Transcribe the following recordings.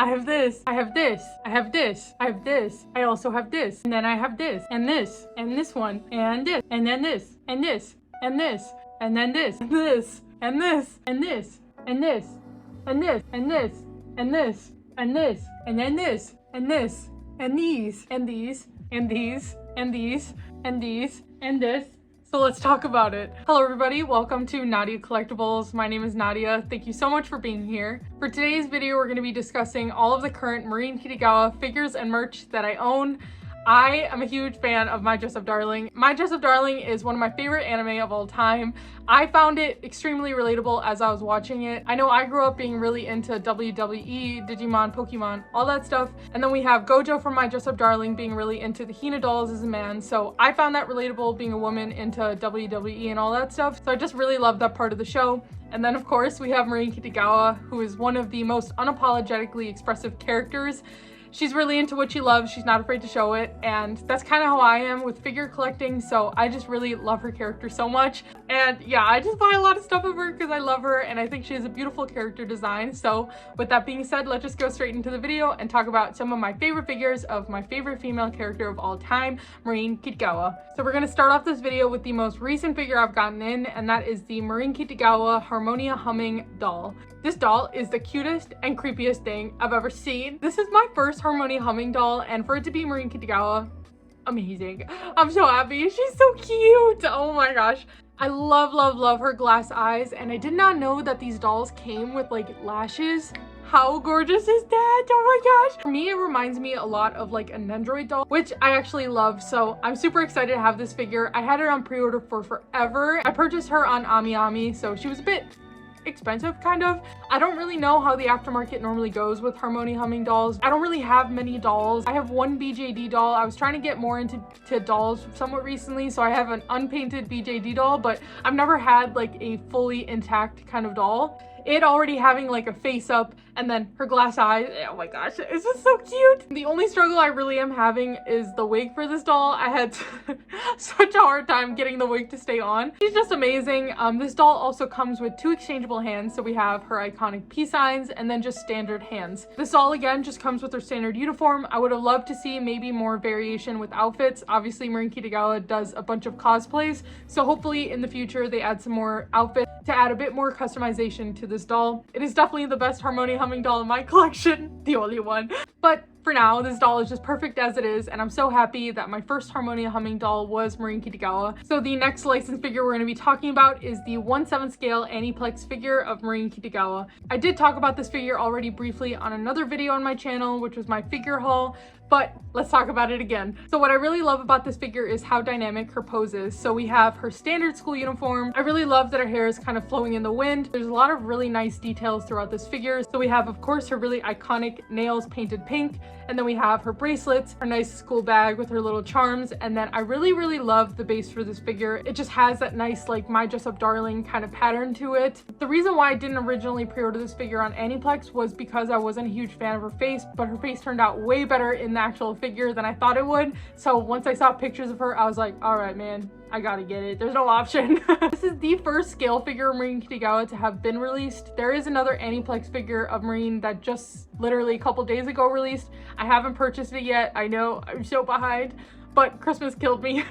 I have this. I have this. I have this. I have this. I also have this. And then I have this. And this. And this one. And this. And then this. And this. And this. And then this. And this. And this. And this. And this. And this. And this. And this. And this. And then this. And this. And these. And these. And these. And these. And these. And this. So let's talk about it. Hello everybody, welcome to Nadya Collectibles. My name is Nadya. Thank you so much for being here. For today's video, we're going to be discussing all of the current Marin Kitagawa figures and merch that I own. I am a huge fan of My Dress Up Darling. My Dress Up Darling is one of my favorite anime of all time. I found it extremely relatable as I was watching it. I know I grew up being really into WWE, Digimon, Pokemon, all that stuff. And then we have Gojo from My Dress Up Darling being really into the Hina dolls as a man. So I found that relatable being a woman into WWE and all that stuff. So I just really loved that part of the show. And then of course we have Marin Kitagawa, who is one of the most unapologetically expressive characters. She's really into what she loves, she's not afraid to show it, and that's kind of how I am with figure collecting, so I just really love her character so much. And yeah, I just buy a lot of stuff of her because I love her and I think she has a beautiful character design. So with that being said, let's just go straight into the video and talk about some of my favorite figures of my favorite female character of all time, Marin Kitagawa. So we're going to start off this video with the most recent figure I've gotten in, and that is the Marin Kitagawa Harmonia Humming doll. This doll is the cutest and creepiest thing I've ever seen. This is my first Harmonia Humming doll, and for it to be Marin Kitagawa, amazing. I'm so happy. She's so cute. Oh my gosh. I love, love, love her glass eyes, and I did not know that these dolls came with like lashes. How gorgeous is that? Oh my gosh. For me, it reminds me a lot of like a Nendroid doll, which I actually love. So I'm super excited to have this figure. I had it on pre-order for forever. I purchased her on AmiAmi, so she was a bit expensive, kind of. I don't really know how the aftermarket normally goes with Harmonia Humming dolls. I don't really have many dolls. I have one BJD doll. I was trying to get more into dolls somewhat recently, so I have an unpainted BJD doll, but I've never had like a fully intact kind of doll. It already having like a face up and then her glass eyes, oh my gosh, it's just so cute. The only struggle I really am having is the wig for this doll. I had such a hard time getting the wig to stay on. She's just amazing. This doll also comes with two exchangeable hands, so we have her iconic peace signs and then just standard hands. This doll again just comes with her standard uniform. I would have loved to see maybe more variation with outfits. Obviously Marin Kitagawa does a bunch of cosplays, so hopefully in the future they add some more outfits to add a bit more customization to this doll. It is definitely the best Harmonia Humming doll in my collection, the only one. But for now, this doll is just perfect as it is, and I'm so happy that my first Harmonia Humming doll was Marin Kitagawa. So the next licensed figure we're going to be talking about is the 1/7 scale Aniplex figure of Marin Kitagawa. I did talk about this figure already briefly on another video on my channel, which was my figure haul, but let's talk about it again. So what I really love about this figure is how dynamic her pose is. So we have her standard school uniform. I really love that her hair is kind of flowing in the wind. There's a lot of really nice details throughout this figure. So we have, of course, her really iconic nails painted pink, and then we have her bracelets, her nice school bag with her little charms, and then I really, really love the base for this figure. It just has that nice like My Dress Up Darling kind of pattern to it. The reason why I didn't originally pre-order this figure on Aniplex was because I wasn't a huge fan of her face, but her face turned out way better in the actual figure than I thought it would. So once I saw pictures of her, I was like, all right, man, I gotta get it. There's no option. This is the first scale figure of Marin Kitagawa to have been released. There is another Aniplex figure of Marin that just literally a couple days ago released. I haven't purchased it yet. I know I'm so behind, but Christmas killed me.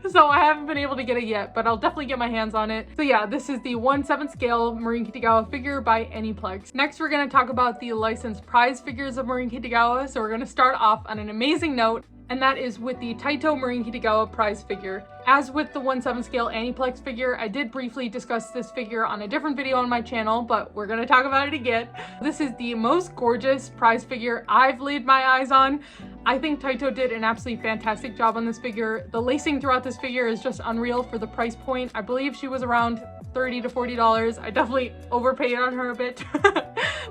So I haven't been able to get it yet, but I'll definitely get my hands on it. So yeah, this is the 1/7 scale Marin Kitagawa figure by Aniplex. Next, we're going to talk about the licensed prize figures of Marin Kitagawa. So we're going to start off on an amazing note, and that is with the Taito Marin Kitagawa prize figure. As with the 1/7 scale Aniplex figure, I did briefly discuss this figure on a different video on my channel, but we're gonna talk about it again. This is the most gorgeous prize figure I've laid my eyes on. I think Taito did an absolutely fantastic job on this figure. The lacing throughout this figure is just unreal for the price point. I believe she was around $30 to $40. I definitely overpaid on her a bit,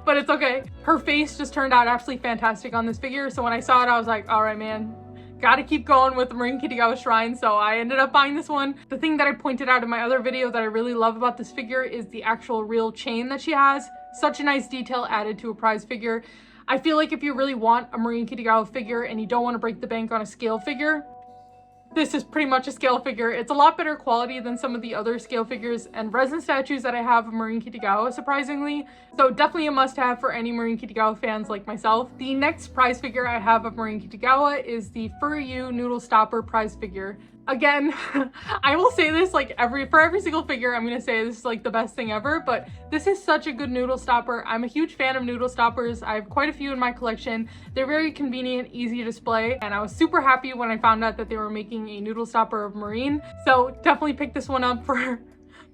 but it's okay. Her face just turned out absolutely fantastic on this figure, so when I saw it, I was like, all right, man, gotta keep going with the Marin Kitagawa shrine, so I ended up buying this one. The thing that I pointed out in my other video that I really love about this figure is the actual real chain that she has. Such a nice detail added to a prize figure. I feel like if you really want a Marin Kitagawa figure and you don't want to break the bank on a scale figure, this is pretty much a scale figure. It's a lot better quality than some of the other scale figures and resin statues that I have of Marin Kitagawa, surprisingly. So definitely a must-have for any Marin Kitagawa fans like myself. The next prize figure I have of Marin Kitagawa is the For You Noodle Stopper prize figure. Again, I will say this like for every single figure, I'm gonna say this is like the best thing ever, but this is such a good noodle stopper. I'm a huge fan of noodle stoppers. I have quite a few in my collection. They're very convenient, easy to display, and I was super happy when I found out that they were making a noodle stopper of Marin. So definitely pick this one up for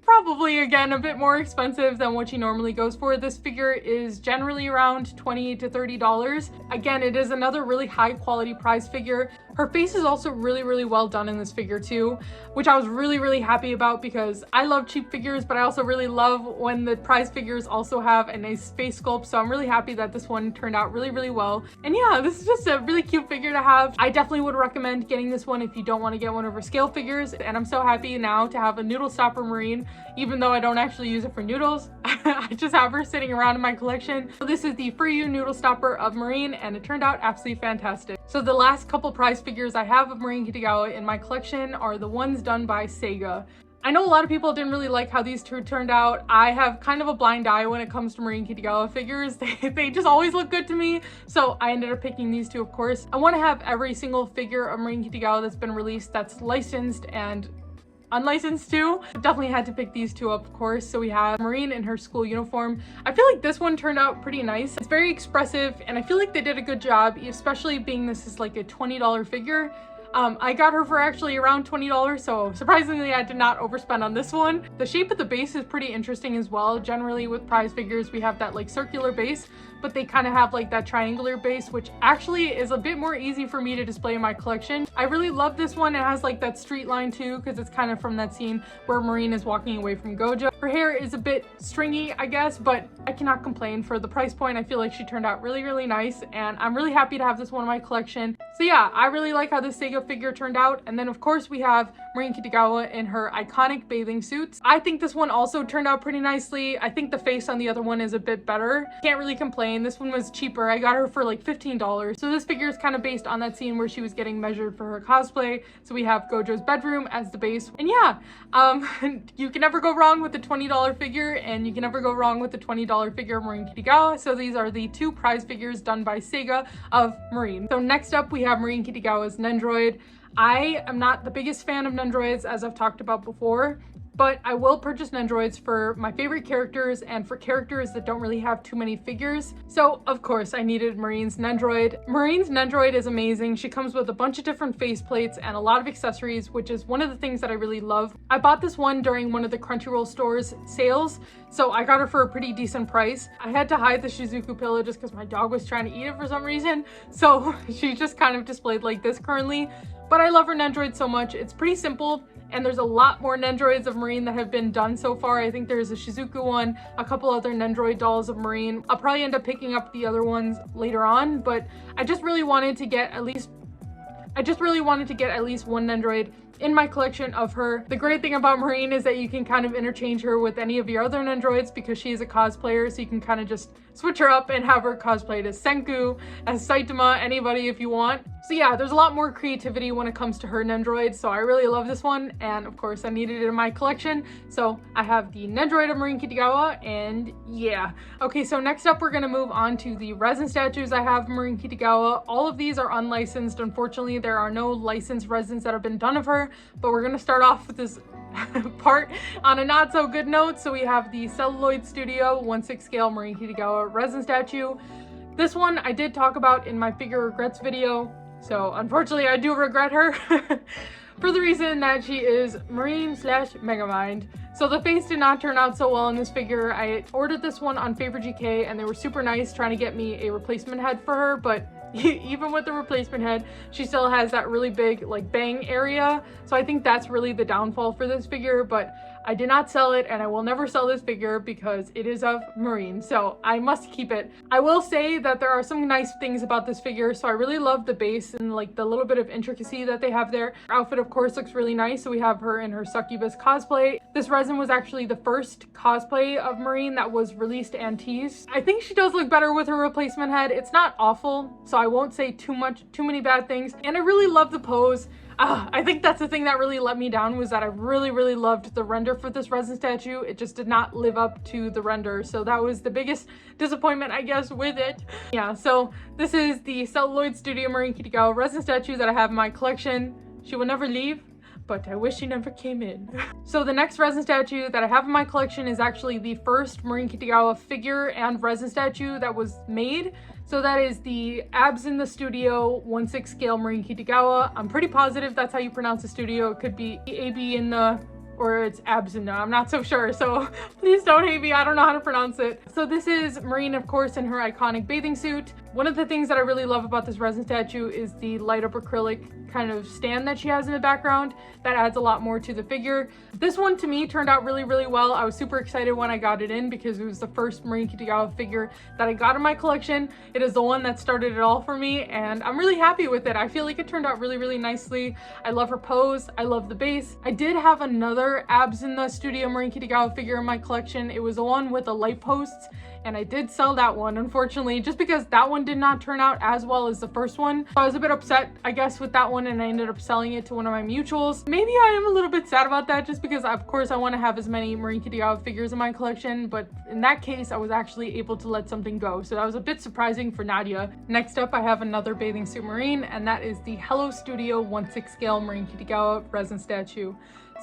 probably, again, a bit more expensive than what she normally goes for. This figure is generally around $20 to $30. Again, it is another really high quality prize figure. Her face is also really, really well done in this figure too, which I was really, really happy about because I love cheap figures, but I also really love when the prize figures also have a nice face sculpt. So I'm really happy that this one turned out really, really well. And yeah, this is just a really cute figure to have. I definitely would recommend getting this one if you don't want to get one of her scale figures. And I'm so happy now to have a noodle stopper Marin, even though I don't actually use it for noodles. I just have her sitting around in my collection. So this is the For You Noodle Stopper of Marin, and it turned out absolutely fantastic. So the last couple prize figures I have of Marin Kitagawa in my collection are the ones done by Sega. I know a lot of people didn't really like how these two turned out. I have kind of a blind eye when it comes to Marin Kitagawa figures. They just always look good to me. So I ended up picking these two, of course. I want to have every single figure of Marin Kitagawa that's been released that's licensed and unlicensed too. Definitely had to pick these two up, of course. So we have Marin in her school uniform. I feel like this one turned out pretty nice. It's very expressive and I feel like they did a good job, especially being this is like a $20 figure. I got her for actually around $20, so surprisingly I did not overspend on this one. The shape of the base is pretty interesting as well. Generally with prize figures we have that like circular base, but they kind of have like that triangular base, which actually is a bit more easy for me to display in my collection. I really love this one. It has like that street line too, because it's kind of from that scene where Marin is walking away from Gojo. Her hair is a bit stringy, I guess, but I cannot complain. For the price point, I feel like she turned out really, really nice, and I'm really happy to have this one in my collection. So yeah, I really like how this Sega figure turned out. And then of course we have Marin Kitagawa in her iconic bathing suits. I think this one also turned out pretty nicely. I think the face on the other one is a bit better. Can't really complain. This one was cheaper. I got her for like $15. So this figure is kind of based on that scene where she was getting measured for her cosplay. So we have Gojo's bedroom as the base. And yeah, you can never go wrong with the $20 figure, and you can never go wrong with the $20 figure of Marin Kitagawa. So these are the two prize figures done by Sega of Marin. So next up we have Marin Kitagawa's Nendroid. I am not the biggest fan of Nendroids, as I've talked about before, but I will purchase Nendroids for my favorite characters and for characters that don't really have too many figures. So of course I needed Marin's Nendroid. Marin's Nendroid is amazing. She comes with a bunch of different face plates and a lot of accessories, which is one of the things that I really love. I bought this one during one of the Crunchyroll store's sales, so I got her for a pretty decent price. I had to hide the Shizuku pillow just because my dog was trying to eat it for some reason, so she's just kind of displayed like this currently. But I love her Nendroid so much. It's pretty simple, and there's a lot more Nendroids of Marin that have been done so far. I think there's a Shizuku one, a couple other Nendroid dolls of Marin. I'll probably end up picking up the other ones later on, but I just really wanted to get at least one Nendroid in my collection of her. The great thing about Marin is that you can kind of interchange her with any of your other Nendroids because she is a cosplayer, so you can kind of just switch her up and have her cosplayed as Senku, as Saitama, anybody if you want. So yeah, there's a lot more creativity when it comes to her Nendroid, so I really love this one, and of course I needed it in my collection, so I have the Nendroid of Marin Kitagawa, and yeah. Okay, so next up we're gonna move on to the resin statues I have of Marin Kitagawa. All of these are unlicensed. Unfortunately, there are no licensed resins that have been done of her, but we're gonna start off with this part on a not so good note. So we have the Celluloid Studio 1/6 scale Marin Kitagawa resin statue. This one I did talk about in my figure regrets video, so unfortunately I do regret her for the reason that she is Marin/Megamind. So the face did not turn out so well in this figure. I ordered this one on Favor GK and they were super nice trying to get me a replacement head for her, but even with the replacement head, she still has that really big like bang area. So I think that's really the downfall for this figure, but I did not sell it and I will never sell this figure because it is of Marin, so I must keep it. I will say that there are some nice things about this figure. So I really love the base and like the little bit of intricacy that they have there. Her outfit of course looks really nice. So we have her in her Succubus cosplay. This resin was actually the first cosplay of Marin that was released and teased. I think she does look better with her replacement head. It's not awful, so I won't say too many bad things. And I really love the pose. I think that's the thing that really let me down, was that I really loved the render for this resin statue. It just did not live up to the render, so that was the biggest disappointment, I guess, with it. Yeah, so this is the Celluloid Studio Marin Kitagawa resin statue that I have in my collection. She will never leave, but I wish she never came in. So the next resin statue that I have in my collection is actually the first Marin Kitagawa figure and resin statue that was made. So that is the Abs in the Studio 1/6 scale Marin Kitagawa. I'm pretty positive that's how you pronounce the studio. It could be AB in the, or it's Abs in the, I'm not so sure. So please don't hate me, I don't know how to pronounce it. So this is Marin, of course, in her iconic bathing suit. One of the things that I really love about this resin statue is the light up acrylic kind of stand that she has in the background. That adds a lot more to the figure. This one to me turned out really well. I was super excited when I got it in because it was the first Marin Kitagawa figure that I got in my collection. It is the one that started it all for me, and I'm really happy with it. I feel like it turned out really nicely. I love her pose. I love the base. I did have another Abs in the Studio Marin Kitagawa figure in my collection. It was the one with the light posts, and I did sell that one, unfortunately, just because that one did not turn out as well as the first one. So I was a bit upset, I guess, with that one, and I ended up selling it to one of my mutuals. Maybe I am a little bit sad about that, just because, of course, I want to have as many Marin Kitagawa figures in my collection, but in that case, I was actually able to let something go. So that was a bit surprising for Nadya. Next up, I have another bathing suit Marin, and that is the Hello Studio 1/6 scale Marin Kitagawa resin statue.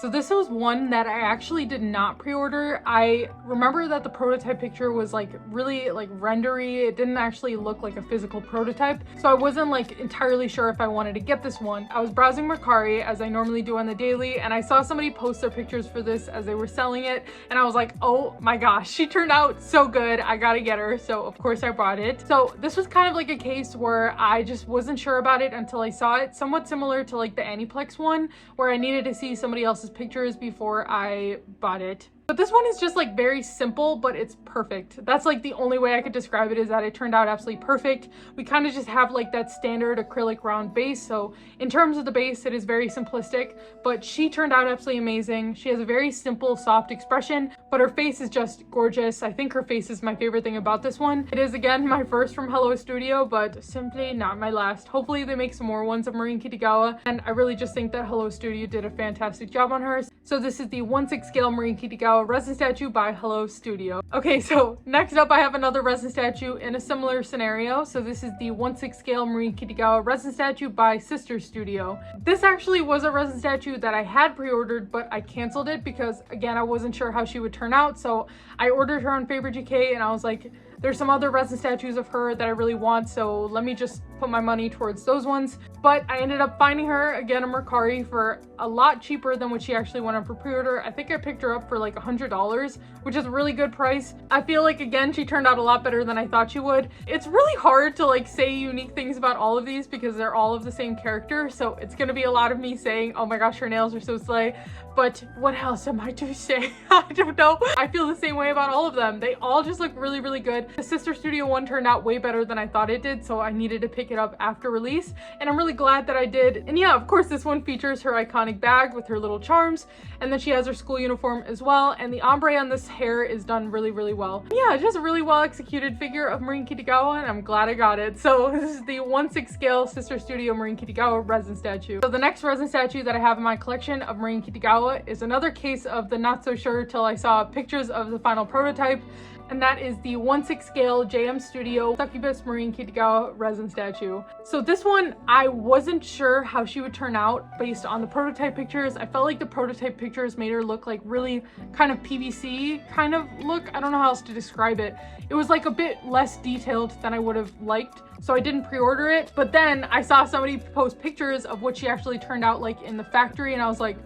So this was one that I actually did not pre-order. I remember that the prototype picture was like really like rendery. It didn't actually look like a physical prototype. So I wasn't like entirely sure if I wanted to get this one. I was browsing Mercari as I normally do on the daily, and I saw somebody post their pictures for this as they were selling it. And I was like, oh my gosh, she turned out so good. I gotta get her. So of course I bought it. So this was kind of like a case where I just wasn't sure about it until I saw it. Somewhat similar to like the Aniplex one, where I needed to see somebody else's pictures before I bought it. But this one is just like very simple, but it's perfect. That's like the only way I could describe it, is that it turned out absolutely perfect. We kind of just have like that standard acrylic round base. So in terms of the base, it is very simplistic, but she turned out absolutely amazing. She has a very simple, soft expression, but her face is just gorgeous. I think her face is my favorite thing about this one. It is, again, my first from Hello Studio, but simply not my last. Hopefully they make some more ones of Marin Kitagawa, and I really just think that Hello Studio did a fantastic job on hers. So this is the 1/6 scale Marin Kitagawa resin statue by Hello Studio. Okay, so next up I have another resin statue in a similar scenario. So this is the 1/6 scale Marin Kitagawa resin statue by Sister Studio. This actually was a resin statue that I had pre-ordered, but I canceled it because, again, I wasn't sure how she would turn out. So I ordered her on Favorite GK, and I was like, there's some other resin statues of her that I really want, so let me just put my money towards those ones. But I ended up finding her again on Mercari for a lot cheaper than what she actually went up for pre-order. I think I picked her up for like $100, which is a really good price. I feel like, again, she turned out a lot better than I thought she would. It's really hard to like say unique things about all of these because they're all of the same character, so it's gonna be a lot of me saying, oh my gosh, her nails are so slay. But what else am I to say? I don't know. I feel the same way about all of them. They all just look really good. The Sister Studio one turned out way better than I thought it did, so I needed to pick it up after release, and I'm really glad that I did. And yeah, of course, this one features her iconic bag with her little charms, and then she has her school uniform as well, and the ombre on this hair is done really well. Yeah, just a really well executed figure of Marin Kitagawa, and I'm glad I got it. So this is the 1/6 scale Sister Studio Marin Kitagawa resin statue. So the next resin statue that I have in my collection of Marin Kitagawa is another case of the not so sure till I saw pictures of the final prototype, and that is the 1/6 scale JM Studio Succubus Marin Kitagawa resin statue. So this one, I wasn't sure how she would turn out based on the prototype pictures. I felt like the prototype pictures made her look like really kind of PVC kind of look. I don't know how else to describe it. It was like a bit less detailed than I would have liked, so I didn't pre-order it. But then I saw somebody post pictures of what she actually turned out like in the factory, and I was like,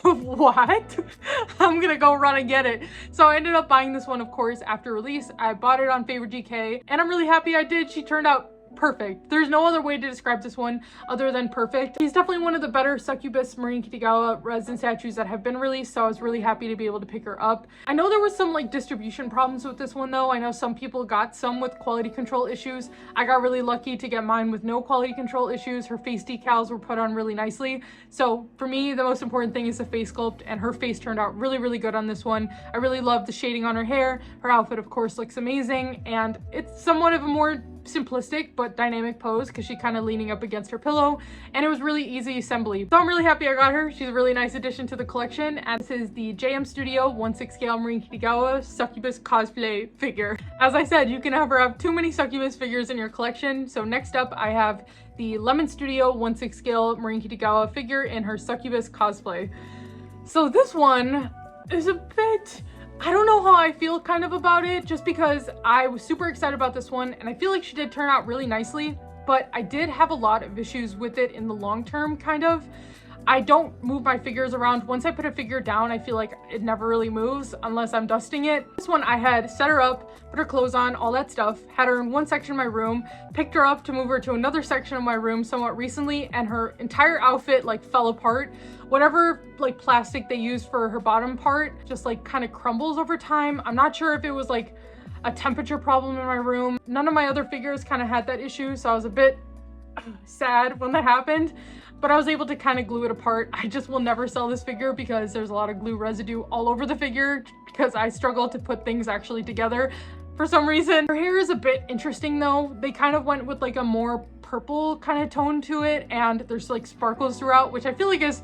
what? I'm gonna go run and get it. So I ended up buying this one, of course, after release. I bought it on Favorite GK, and I'm really happy I did. She turned out perfect. There's no other way to describe this one other than perfect. He's definitely one of the better Succubus Marin Kitagawa resin statues that have been released, so I was really happy to be able to pick her up. I know there was some like distribution problems with this one though. I know some people got some with quality control issues. I got really lucky to get mine with no quality control issues. Her face decals were put on really nicely. So for me, the most important thing is the face sculpt, and her face turned out really good on this one. I really love the shading on her hair. Her outfit, of course, looks amazing, and it's somewhat of a more simplistic but dynamic pose because she's kind of leaning up against her pillow, and it was really easy assembly. So I'm really happy I got her. She's a really nice addition to the collection, and this is the JM Studio 1/6 scale Marin Kitagawa Succubus cosplay figure. As I said, you can never have too many Succubus figures in your collection. So next up I have the Lemon Studio 1/6 scale Marin Kitagawa figure in her Succubus cosplay. So this one is a bit, I don't know how I feel kind of about it, just because I was super excited about this one and I feel like she did turn out really nicely, but I did have a lot of issues with it in the long term, kind of. I don't move my figures around. Once I put a figure down, I feel like it never really moves unless I'm dusting it. This one I had set her up, put her clothes on, all that stuff, had her in one section of my room, picked her up to move her to another section of my room somewhat recently, and her entire outfit like fell apart. Whatever like plastic they used for her bottom part just like kind of crumbles over time. I'm not sure if it was like a temperature problem in my room. None of my other figures kind of had that issue, so I was a bit sad when that happened, but I was able to kind of glue it apart. I just will never sell this figure because there's a lot of glue residue all over the figure because I struggle to put things actually together for some reason. Her hair is a bit interesting though. They kind of went with like a more purple kind of tone to it, and there's like sparkles throughout, which I feel like is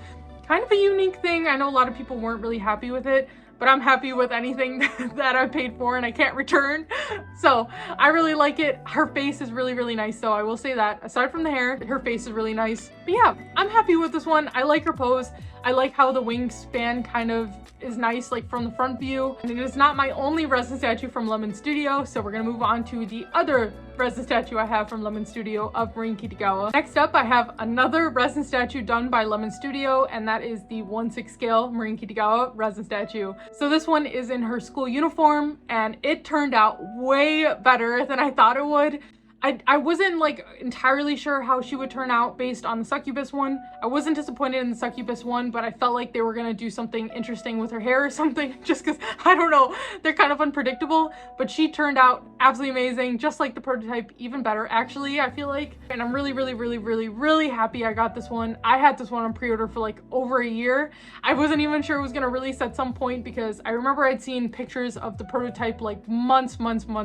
kind of a unique thing. I know a lot of people weren't really happy with it, but I'm happy with anything that I paid for and I can't return. So I really like it. Her face is really, really nice though, I will say that. Aside from the hair, her face is really nice. But yeah, I'm happy with this one. I like her pose. I like how the wingspan kind of is nice, like from the front view. And it is not my only resin statue from Lemon Studio, so we're gonna move on to the other resin statue I have from Lemon Studio of Marin Kitagawa. Next up, I have another resin statue done by Lemon Studio, and that is the 1/6 scale Marin Kitagawa resin statue. So this one is in her school uniform, and it turned out way better than I thought it would. I wasn't like entirely sure how she would turn out based on the Succubus one. I wasn't disappointed in the Succubus one, but I felt like they were gonna do something interesting with her hair or something, just because, I don't know, they're kind of unpredictable. But she turned out absolutely amazing, just like the prototype, even better actually, I feel like. And I'm really, really, really, really, really happy I got this one. I had this one on pre-order for like over a year. I wasn't even sure it was gonna release at some point because I remember I'd seen pictures of the prototype like months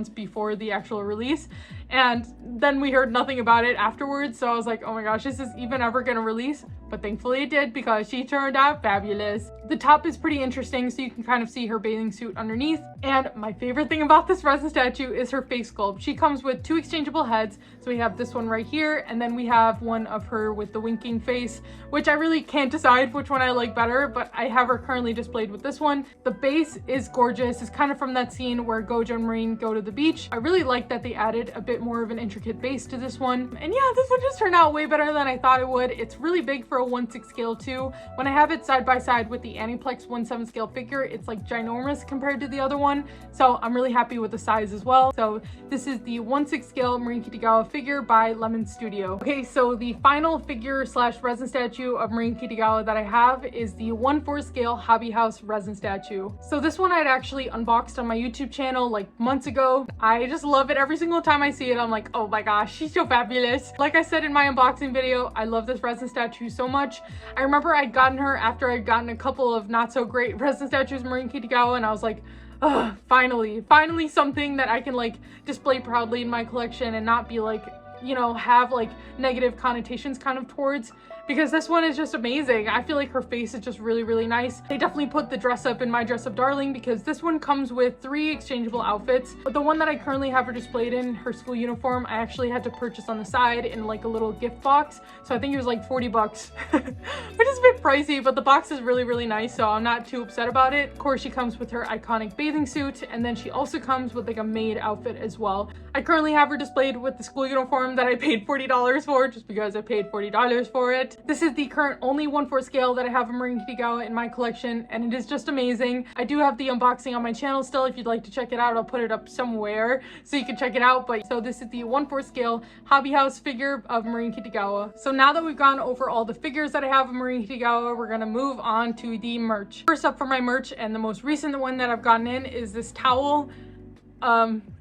before the actual release. And then we heard nothing about it afterwards, so I was like, oh my gosh, is this even ever gonna release? But thankfully it did, because she turned out fabulous. The top is pretty interesting, so you can kind of see her bathing suit underneath. And my favorite thing about this resin statue is her face sculpt. She comes with 2 exchangeable heads. So we have this one right here, and then we have one of her with the winking face, which I really can't decide which one I like better, but I have her currently displayed with this one. The base is gorgeous. It's kind of from that scene where Gojo and Marin go to the beach. I really like that they added a bit more of an intricate base to this one. And yeah, this one just turned out way better than I thought it would. It's really big for a 1/6 scale too. When I have it side by side with the Aniplex 1/7 scale figure, it's like ginormous compared to the other one. So I'm really happy with the size as well. So this is the 1/6 scale Marin Kitagawa figure by Lemon Studio. Okay, so the final figure slash resin statue of Marin Kitagawa that I have is the 1/4 scale Hobby House resin statue. So this one I'd actually unboxed on my YouTube channel like months ago. I just love it. Every single time I see it, I'm like, oh my gosh, she's so fabulous. Like I said in my unboxing video, I love this resin statue so much. I remember I'd gotten her after I'd gotten a couple of not so great resin statues Marin Kitagawa, and I was like, oh, finally something that I can like display proudly in my collection and not be like, you know, have like negative connotations kind of towards, because this one is just amazing. I feel like her face is just really, really nice. They definitely put the dress up in my dress up darling, because this one comes with 3 exchangeable outfits. But the one that I currently have her displayed in, her school uniform, I actually had to purchase on the side in like a little gift box. So I think it was like 40 bucks, which is a bit pricey, but the box is really, really nice, so I'm not too upset about it. Of course, she comes with her iconic bathing suit, and then she also comes with like a maid outfit as well. I currently have her displayed with the school uniform that I paid $40 for, just because I paid $40 for it. This is the current only 1/4 scale that I have of Marin Kitagawa in my collection, and it is just amazing. I do have the unboxing on my channel still. If you'd like to check it out, I'll put it up somewhere so you can check it out. But so this is the 1/4 scale Hobby House figure of Marin Kitagawa. So now that we've gone over all the figures that I have of Marin Kitagawa, we're gonna move on to the merch. First up for my merch, and the most recent one that I've gotten in, is this towel.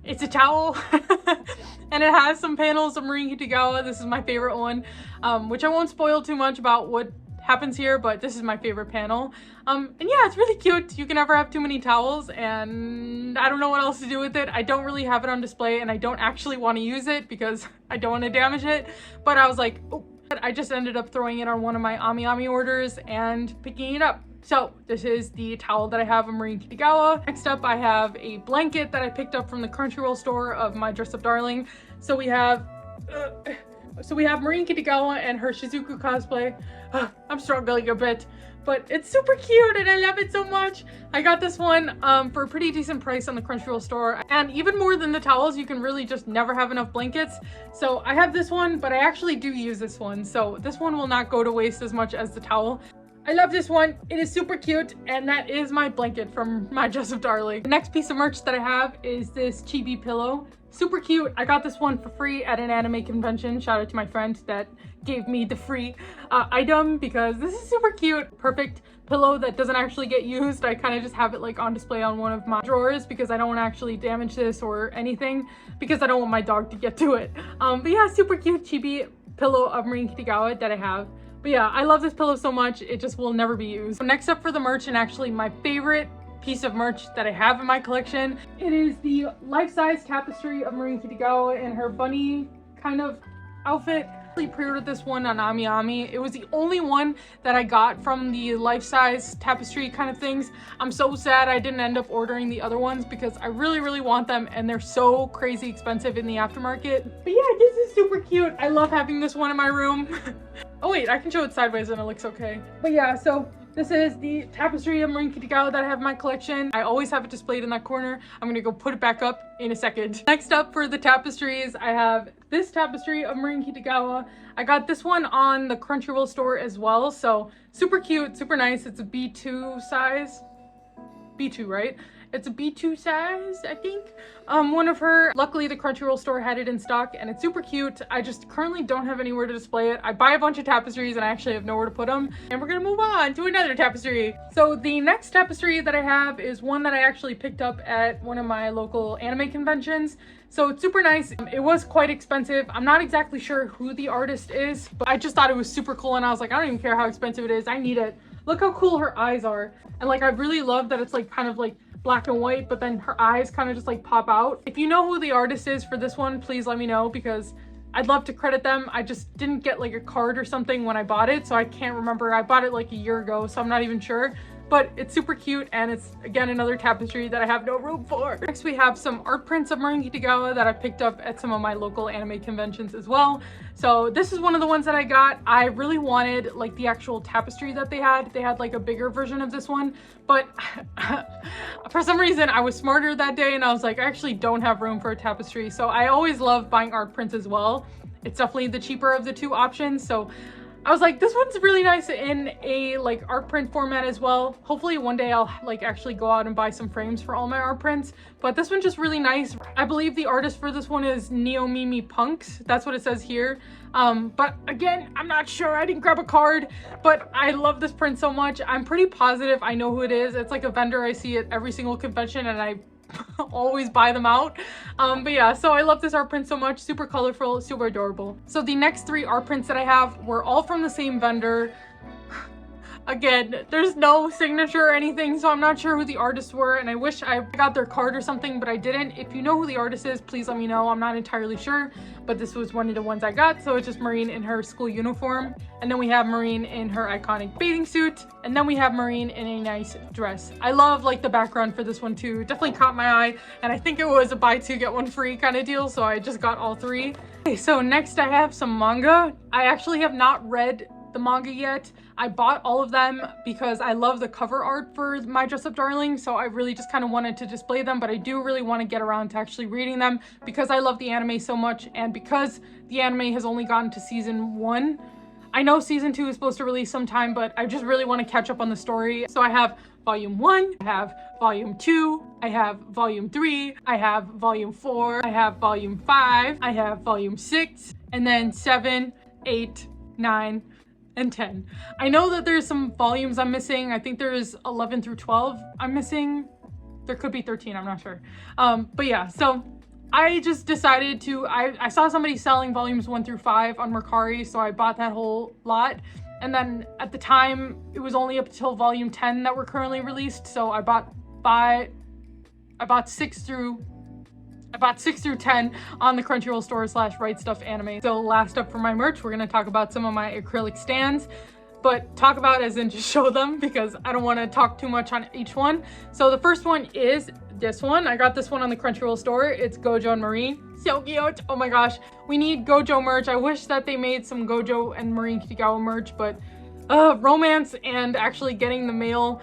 It's a towel and it has some panels of Marin Kitagawa. This is my favorite one, which I won't spoil too much about what happens here, but this is my favorite panel. And yeah, it's really cute. You can never have too many towels, and I don't know what else to do with it. I don't really have it on display, and I don't actually want to use it because I don't want to damage it. But I was like, oh, I just ended up throwing it on one of my Ami orders and picking it up. So this is the towel that I have of Marin Kitagawa. Next up, I have a blanket that I picked up from the Crunchyroll store of My Dress Up Darling. So we have Marin Kitagawa and her Shizuku cosplay. I'm struggling a bit, but it's super cute and I love it so much. I got this one for a pretty decent price on the Crunchyroll store. And even more than the towels, you can really just never have enough blankets. So I have this one, but I actually do use this one. So this one will not go to waste as much as the towel. I love this one. It is super cute, and that is my blanket from My Dress Up Darling. The next piece of merch that I have is this chibi pillow. Super cute. I got this one for free at an anime convention. Shout out to my friend that gave me the free item because this is super cute. Perfect pillow that doesn't actually get used. I kind of just have it like on display on one of my drawers because I don't want to actually damage this or anything because I don't want my dog to get to it. But yeah, super cute chibi pillow of Marin Kitagawa that I have. But yeah, I love this pillow so much, it just will never be used. So next up for the merch, and actually my favorite piece of merch that I have in my collection, it is the life-size tapestry of Marin Kitagawa in her bunny kind of outfit. I pre-ordered this one on Ami. It was the only one that I got from the life-size tapestry kind of things. I'm so sad I didn't end up ordering the other ones because I really want them and they're so crazy expensive in the aftermarket. But yeah, this is super cute. I love having this one in my room. Oh wait, I can show it sideways and it looks okay. But yeah, so this is the tapestry of Marin Kitagawa that I have in my collection. I always have it displayed in that corner. I'm gonna go put it back up in a second. Next up for the tapestries, I have this tapestry of Marin Kitagawa. I got this one on the Crunchyroll store as well. So super cute, super nice. It's a B2 size. B2, right? It's a B2 size, I think. One of her, luckily the Crunchyroll store had it in stock and it's super cute. I just currently don't have anywhere to display it. I buy a bunch of tapestries and I actually have nowhere to put them. And we're gonna move on to another tapestry. So the next tapestry that I have is one that I actually picked up at one of my local anime conventions. So it's super nice. It was quite expensive. I'm not exactly sure who the artist is, but I just thought it was super cool and I was like, I don't even care how expensive it is. I need it. Look how cool her eyes are. And like, I really love that it's like kind of like black and white, but then her eyes kind of just like pop out. If you know who the artist is for this one, please let me know because I'd love to credit them. I just didn't get like a card or something when I bought it, so I can't remember. I bought it like a year ago, so I'm not even sure. But it's super cute and it's again another tapestry that I have no room for. Next we have some art prints of Marin Kitagawa that I picked up at some of my local anime conventions as well. So this is one of the ones that I got. I really wanted like the actual tapestry that they had. They had like a bigger version of this one, but for some reason I was smarter that day and I was like, I actually don't have room for a tapestry. So I always love buying art prints as well. It's definitely the cheaper of the two options. So I was like, this one's really nice in a like art print format as well. Hopefully one day I'll like actually go out and buy some frames for all my art prints, but this one's just really nice. I believe the artist for this one is Neomimi Punks. That's what it says here. But again, I'm not sure. I didn't grab a card, but I love this print so much. I'm pretty positive I know who it is. It's like a vendor I see at every single convention and I always buy them out. But yeah, so I love this art print so much. Super colorful, super adorable. So the next three art prints that I have were all from the same vendor. Again, there's no signature or anything, so I'm not sure who the artists were, and I wish I got their card or something, but I didn't. If you know who the artist is, please let me know. I'm not entirely sure, but this was one of the ones I got. So it's just Marin in her school uniform, and then we have Marin in her iconic bathing suit, and then we have Marin in a nice dress. I love like the background for this one too. It definitely caught my eye, and I think it was a buy two get one free kind of deal, so I just got all three. Okay, so next I have some manga. I actually have not read the manga yet. I bought all of them because I love the cover art for My Dress Up Darling, so I really just kind of wanted to display them, but I do really want to get around to actually reading them because I love the anime so much, and because the anime has only gotten to season 1. I know season 2 is supposed to release sometime, but I just really want to catch up on the story. So I have volume 1, I have volume 2, I have volume 3, I have volume 4, I have volume 5, I have volume 6, and then 7, 8, 9, and 10. I know that there's some volumes I'm missing. I think there's 11 through 12 I'm missing. There could be 13, I'm not sure. But yeah, so I just decided to, I saw somebody selling volumes 1 through 5 on Mercari, so I bought that whole lot. And then at the time, it was only up until volume 10 that were currently released. So I bought 6 through 10 on the Crunchyroll store / Right Stuff Anime. So last up for my merch, we're gonna talk about some of my acrylic stands, but talk about as in just show them because I don't want to talk too much on each one. So the first one is this one. I got this one on the Crunchyroll store. It's Gojo and Marin. So cute. Oh my gosh. We need Gojo merch. I wish that they made some Gojo and Marin Kitagawa merch, but romance and actually getting the male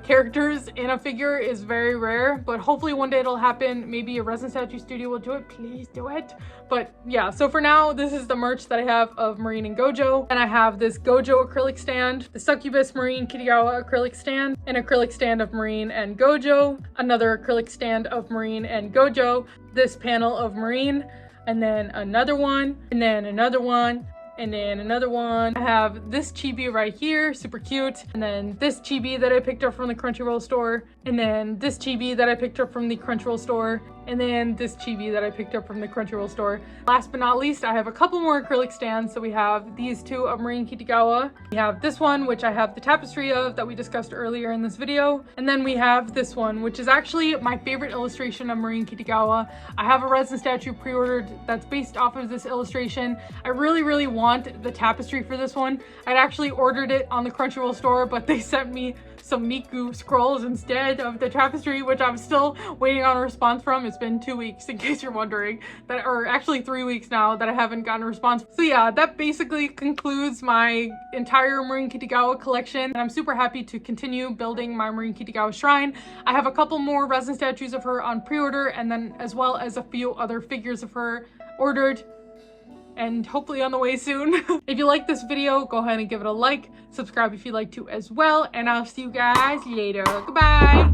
characters in a figure is very rare, but hopefully one day it'll happen. Maybe a resin statue studio will do it. Please do it. But yeah, so for now, this is the merch that I have of Marin and Gojo. And I have this Gojo acrylic stand, the Succubus Marin Kitagawa acrylic stand, an acrylic stand of Marin and Gojo, another acrylic stand of Marin and Gojo, this panel of Marin, and then another one, and then another one, and then another one. I have this chibi right here, super cute. And then this chibi that I picked up from the Crunchyroll store. And then this chibi that I picked up from the Crunchyroll store. And then this chibi that I picked up from the Crunchyroll store. Last but not least, I have a couple more acrylic stands. So we have these two of Marin Kitagawa. We have this one, which I have the tapestry of that we discussed earlier in this video. And then we have this one, which is actually my favorite illustration of Marin Kitagawa. I have a resin statue pre-ordered that's based off of this illustration. I really want the tapestry for this one. I'd actually ordered it on the Crunchyroll store, but they sent me some Miku scrolls instead of the tapestry, which I'm still waiting on a response from. It's been 2 weeks, in case you're wondering, that, or actually 3 weeks now that I haven't gotten a response. So yeah, that basically concludes my entire Marin Kitagawa collection. And I'm super happy to continue building my Marin Kitagawa shrine. I have a couple more resin statues of her on pre-order, and then as well as a few other figures of her ordered and hopefully on the way soon. If you like this video, go ahead and give it a like, subscribe if you'd like to as well, and I'll see you guys later. Goodbye.